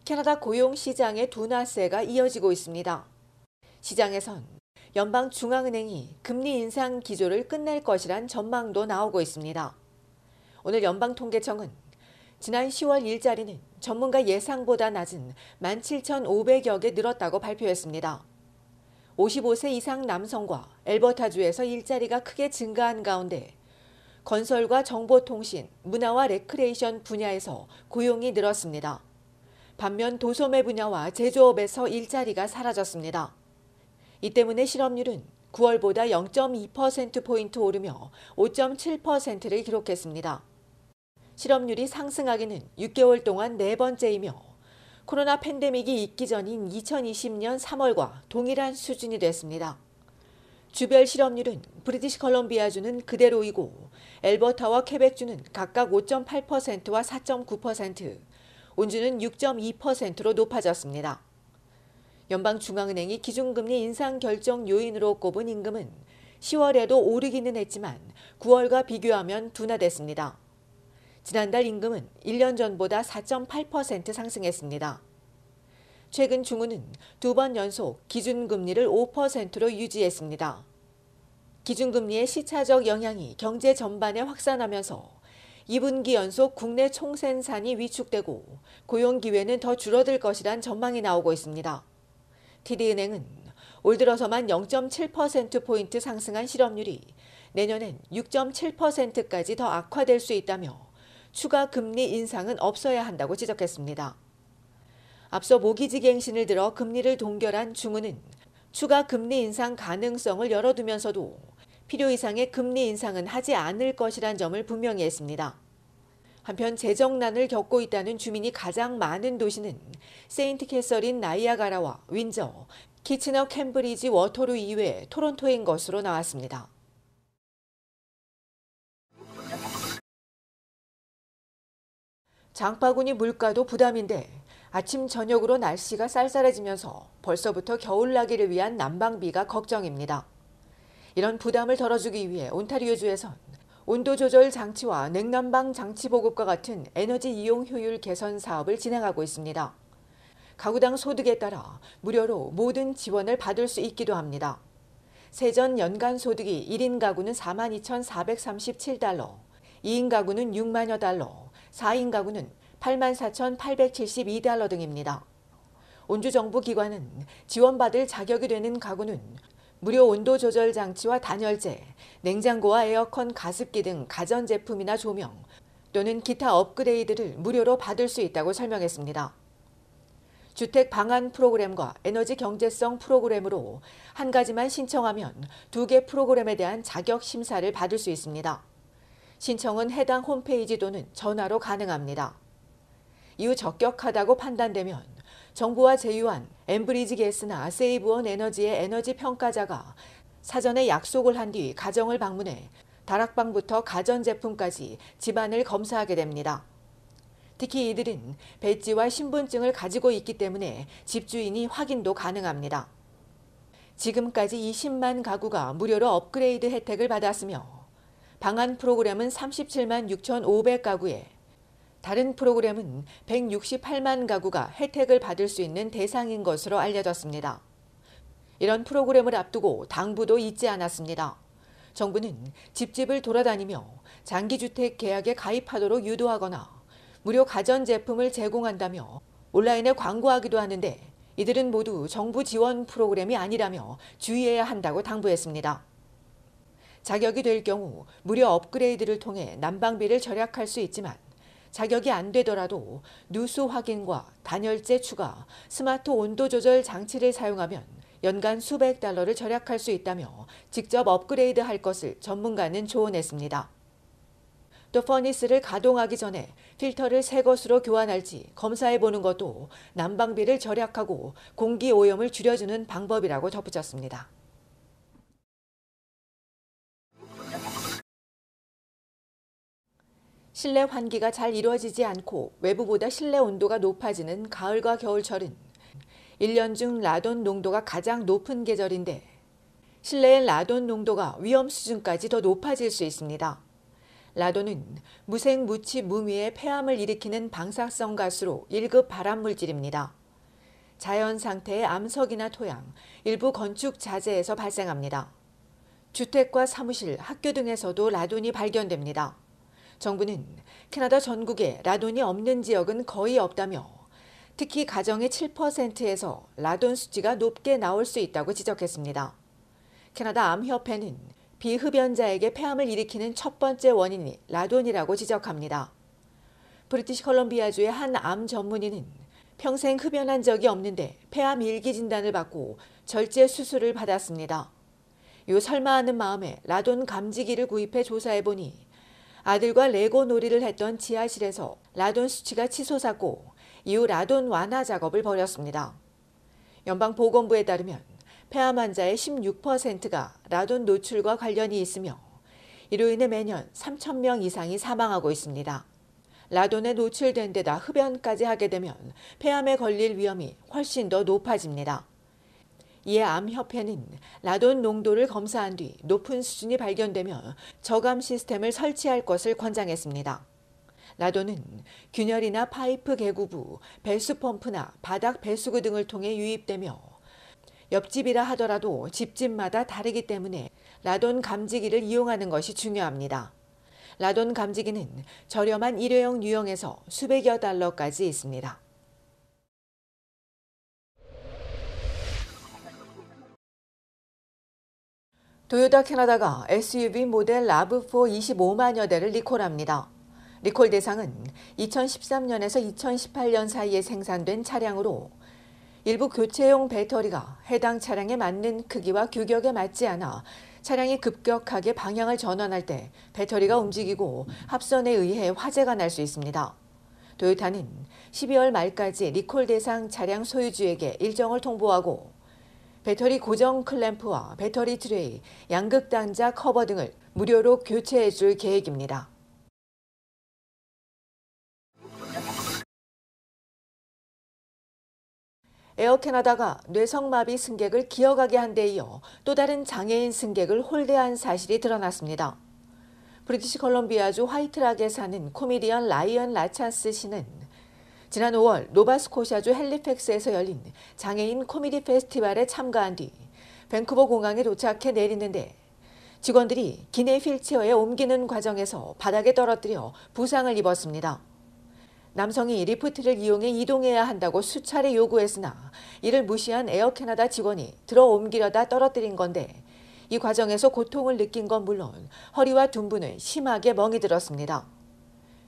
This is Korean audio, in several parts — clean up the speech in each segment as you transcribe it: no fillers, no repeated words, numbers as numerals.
캐나다 고용시장의 둔화세가 이어지고 있습니다. 시장에선 연방중앙은행이 금리 인상 기조를 끝낼 것이란 전망도 나오고 있습니다. 오늘 연방통계청은 지난 10월 일자리는 전문가 예상보다 낮은 17,500여 개 늘었다고 발표했습니다. 55세 이상 남성과 엘버타주에서 일자리가 크게 증가한 가운데 건설과 정보통신, 문화와 레크레이션 분야에서 고용이 늘었습니다. 반면 도소매 분야와 제조업에서 일자리가 사라졌습니다. 이 때문에 실업률은 9월보다 0.2%포인트 오르며 5.7%를 기록했습니다. 실업률이 상승하기는 6개월 동안 네 번째이며 코로나 팬데믹이 있기 전인 2020년 3월과 동일한 수준이 됐습니다. 주별 실업률은 브리티시 컬럼비아주는 그대로이고 엘버타와 퀘벡주는 각각 5.8%와 4.9%, 온주는 6.2%로 높아졌습니다. 연방중앙은행이 기준금리 인상 결정 요인으로 꼽은 임금은 10월에도 오르기는 했지만 9월과 비교하면 둔화됐습니다. 지난달 임금은 1년 전보다 4.8% 상승했습니다. 최근 중은은 두 번 연속 기준금리를 5%로 유지했습니다. 기준금리의 시차적 영향이 경제 전반에 확산하면서 2분기 연속 국내 총생산이 위축되고 고용 기회는 더 줄어들 것이란 전망이 나오고 있습니다. TD은행은 올 들어서만 0.7%포인트 상승한 실업률이 내년엔 6.7%까지 더 악화될 수 있다며 추가 금리 인상은 없어야 한다고 지적했습니다. 앞서 모기지갱신을 들어 금리를 동결한 중은은 추가 금리 인상 가능성을 열어두면서도 필요 이상의 금리 인상은 하지 않을 것이란 점을 분명히 했습니다. 한편 재정난을 겪고 있다는 주민이 가장 많은 도시는 세인트 캐서린 나이아가라와 윈저, 키치너 캠브리지 워터루 이외 토론토인 것으로 나왔습니다. 장바구니 물가도 부담인데 아침 저녁으로 날씨가 쌀쌀해지면서 벌써부터 겨울나기를 위한 난방비가 걱정입니다. 이런 부담을 덜어주기 위해 온타리오주에선 온도 조절 장치와 냉난방 장치 보급과 같은 에너지 이용 효율 개선 사업을 진행하고 있습니다. 가구당 소득에 따라 무료로 모든 지원을 받을 수 있기도 합니다. 세전 연간 소득이 1인 가구는 42,437달러, 2인 가구는 6만여 달러, 4인 가구는 84,872달러 등입니다. 온주정부 기관은 지원받을 자격이 되는 가구는 무료 온도 조절 장치와 단열재, 냉장고와 에어컨, 가습기 등 가전제품이나 조명 또는 기타 업그레이드를 무료로 받을 수 있다고 설명했습니다. 주택 방안 프로그램과 에너지 경제성 프로그램으로 한 가지만 신청하면 2개 프로그램에 대한 자격 심사를 받을 수 있습니다. 신청은 해당 홈페이지 또는 전화로 가능합니다. 이후 적격하다고 판단되면 정부와 제휴한 엠브리지 게스나 세이브온 에너지의 에너지 평가자가 사전에 약속을 한 뒤 가정을 방문해 다락방부터 가전제품까지 집안을 검사하게 됩니다. 특히 이들은 배지와 신분증을 가지고 있기 때문에 집주인이 확인도 가능합니다. 지금까지 20만 가구가 무료로 업그레이드 혜택을 받았으며 방안 프로그램은 37만 6,500가구에 다른 프로그램은 168만 가구가 혜택을 받을 수 있는 대상인 것으로 알려졌습니다. 이런 프로그램을 앞두고 당부도 잊지 않았습니다. 정부는 집집을 돌아다니며 장기주택 계약에 가입하도록 유도하거나 무료 가전제품을 제공한다며 온라인에 광고하기도 하는데 이들은 모두 정부 지원 프로그램이 아니라며 주의해야 한다고 당부했습니다. 자격이 될 경우 무료 업그레이드를 통해 난방비를 절약할 수 있지만 자격이 안 되더라도 누수 확인과 단열재 추가, 스마트 온도 조절 장치를 사용하면 연간 수백 달러를 절약할 수 있다며 직접 업그레이드 할 것을 전문가는 조언했습니다. 또 퍼니스를 가동하기 전에 필터를 새 것으로 교환할지 검사해보는 것도 난방비를 절약하고 공기 오염을 줄여주는 방법이라고 덧붙였습니다. 실내 환기가 잘 이루어지지 않고 외부보다 실내 온도가 높아지는 가을과 겨울철은 1년 중 라돈 농도가 가장 높은 계절인데 실내의 라돈 농도가 위험 수준까지 더 높아질 수 있습니다. 라돈은 무색 무치 무미의 폐암을 일으키는 방사성 가스로 1급 발암물질입니다. 자연 상태의 암석이나 토양, 일부 건축 자재에서 발생합니다. 주택과 사무실, 학교 등에서도 라돈이 발견됩니다. 정부는 캐나다 전국에 라돈이 없는 지역은 거의 없다며 특히 가정의 7%에서 라돈 수치가 높게 나올 수 있다고 지적했습니다. 캐나다 암협회는 비흡연자에게 폐암을 일으키는 첫 번째 원인이 라돈이라고 지적합니다. 브리티시 컬럼비아주의 한 암 전문의는 평생 흡연한 적이 없는데 폐암 일기 진단을 받고 절제 수술을 받았습니다. 요 설마하는 마음에 라돈 감지기를 구입해 조사해보니 아들과 레고 놀이를 했던 지하실에서 라돈 수치가 치솟았고 이후 라돈 완화 작업을 벌였습니다. 연방보건부에 따르면 폐암 환자의 16%가 라돈 노출과 관련이 있으며 이로 인해 매년 3,000명 이상이 사망하고 있습니다. 라돈에 노출된 데다 흡연까지 하게 되면 폐암에 걸릴 위험이 훨씬 더 높아집니다. 이에 암협회는 라돈 농도를 검사한 뒤 높은 수준이 발견되면 저감 시스템을 설치할 것을 권장했습니다. 라돈은 균열이나 파이프 개구부, 배수펌프나 바닥 배수구 등을 통해 유입되며 옆집이라 하더라도 집집마다 다르기 때문에 라돈 감지기를 이용하는 것이 중요합니다. 라돈 감지기는 저렴한 일회용 유형에서 수백여 달러까지 있습니다. 토요타 캐나다가 SUV 모델 RAV4 25만여 대를 리콜합니다. 리콜 대상은 2013년에서 2018년 사이에 생산된 차량으로 일부 교체용 배터리가 해당 차량에 맞는 크기와 규격에 맞지 않아 차량이 급격하게 방향을 전환할 때 배터리가 움직이고 합선에 의해 화재가 날 수 있습니다. 토요타는 12월 말까지 리콜 대상 차량 소유주에게 일정을 통보하고 배터리 고정 클램프와 배터리 트레이, 양극 단자 커버 등을 무료로 교체해 줄 계획입니다. 에어 캐나다가 뇌성마비 승객을 기어가게 한 데 이어 또 다른 장애인 승객을 홀대한 사실이 드러났습니다. 브리티시 컬럼비아주 화이트락에 사는 코미디언 라이언 라찬스 씨는 지난 5월 노바스코샤주 헬리팩스에서 열린 장애인 코미디 페스티벌에 참가한 뒤 밴쿠버 공항에 도착해 내리는데 직원들이 기내 휠체어에 옮기는 과정에서 바닥에 떨어뜨려 부상을 입었습니다. 남성이 리프트를 이용해 이동해야 한다고 수차례 요구했으나 이를 무시한 에어 캐나다 직원이 들어 옮기려다 떨어뜨린 건데 이 과정에서 고통을 느낀 건 물론 허리와 둔부는 심하게 멍이 들었습니다.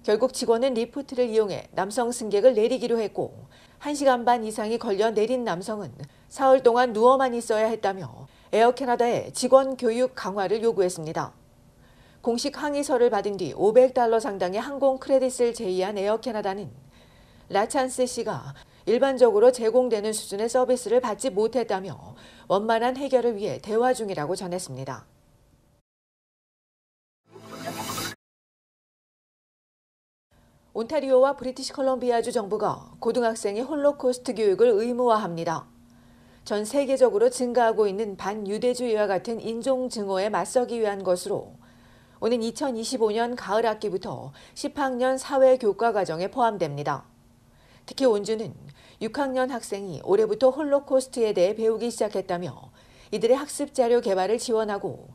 결국 직원은 리프트를 이용해 남성 승객을 내리기로 했고 1시간 반 이상이 걸려 내린 남성은 사흘 동안 누워만 있어야 했다며 에어 캐나다에 직원 교육 강화를 요구했습니다. 공식 항의서를 받은 뒤 $500 상당의 항공 크레딧을 제의한 에어 캐나다는 라찬스 씨가 일반적으로 제공되는 수준의 서비스를 받지 못했다며 원만한 해결을 위해 대화 중이라고 전했습니다. 온타리오와 브리티시 컬럼비아주 정부가 고등학생의 홀로코스트 교육을 의무화합니다. 전 세계적으로 증가하고 있는 반유대주의와 같은 인종 증오에 맞서기 위한 것으로 오는 2025년 가을 학기부터 10학년 사회교과 과정에 포함됩니다. 특히 온주는 6학년 학생이 올해부터 홀로코스트에 대해 배우기 시작했다며 이들의 학습 자료 개발을 지원하고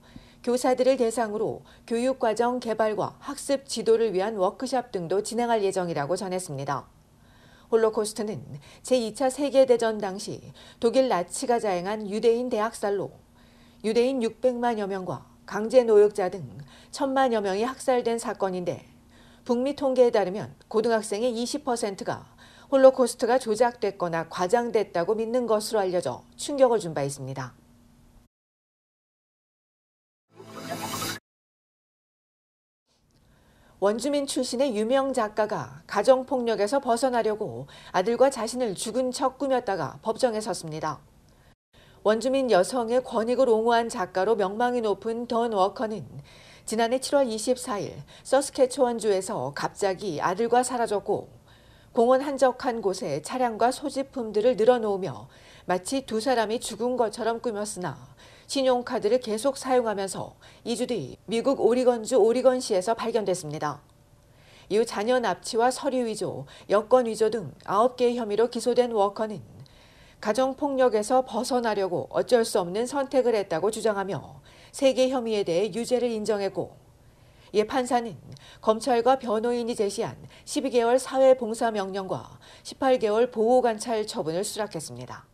교사들을 대상으로 교육과정 개발과 학습 지도를 위한 워크숍 등도 진행할 예정이라고 전했습니다. 홀로코스트는 제2차 세계대전 당시 독일 나치가 자행한 유대인 대학살로 유대인 600만여 명과 강제 노역자 등 1,000만여 명이 학살된 사건인데 북미 통계에 따르면 고등학생의 20%가 홀로코스트가 조작됐거나 과장됐다고 믿는 것으로 알려져 충격을 준 바 있습니다. 원주민 출신의 유명 작가가 가정폭력에서 벗어나려고 아들과 자신을 죽은 척 꾸몄다가 법정에 섰습니다. 원주민 여성의 권익을 옹호한 작가로 명망이 높은 던 워커는 지난해 7월 24일 서스케초원주에서 갑자기 아들과 사라졌고 공원 한적한 곳에 차량과 소지품들을 늘어놓으며 마치 두 사람이 죽은 것처럼 꾸몄으나 신용카드를 계속 사용하면서 2주 뒤 미국 오리건주 오리건시에서 발견됐습니다. 이후 자녀 납치와 서류 위조, 여권 위조 등 9개의 혐의로 기소된 워커는 가정폭력에서 벗어나려고 어쩔 수 없는 선택을 했다고 주장하며 3개 혐의에 대해 유죄를 인정했고, 이에 판사는 검찰과 변호인이 제시한 12개월 사회봉사명령과 18개월 보호관찰 처분을 수락했습니다.